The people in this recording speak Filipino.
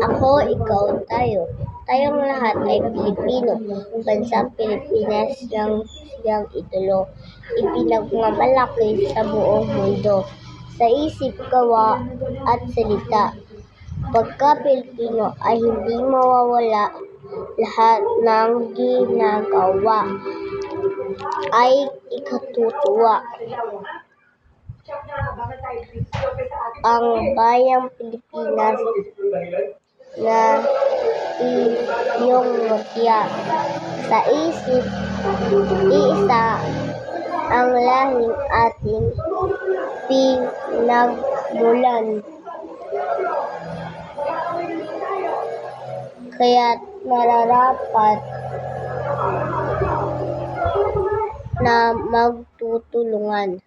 Ako, ikaw, tayo. Tayong lahat ay Pilipino. Bansang Pilipinas lang siyang idolo. Ipinagmamalaki sa buong mundo. Sa isip, gawa at salita. Pagka Pilipino ay hindi mawawala lahat ng ginagawa ay ikatutuwa. Ang bayang Pilipinas na iyong mutya. Sa isip, iisa ang lahing ating pinagmulan. Kaya't nararapat na magtutulungan.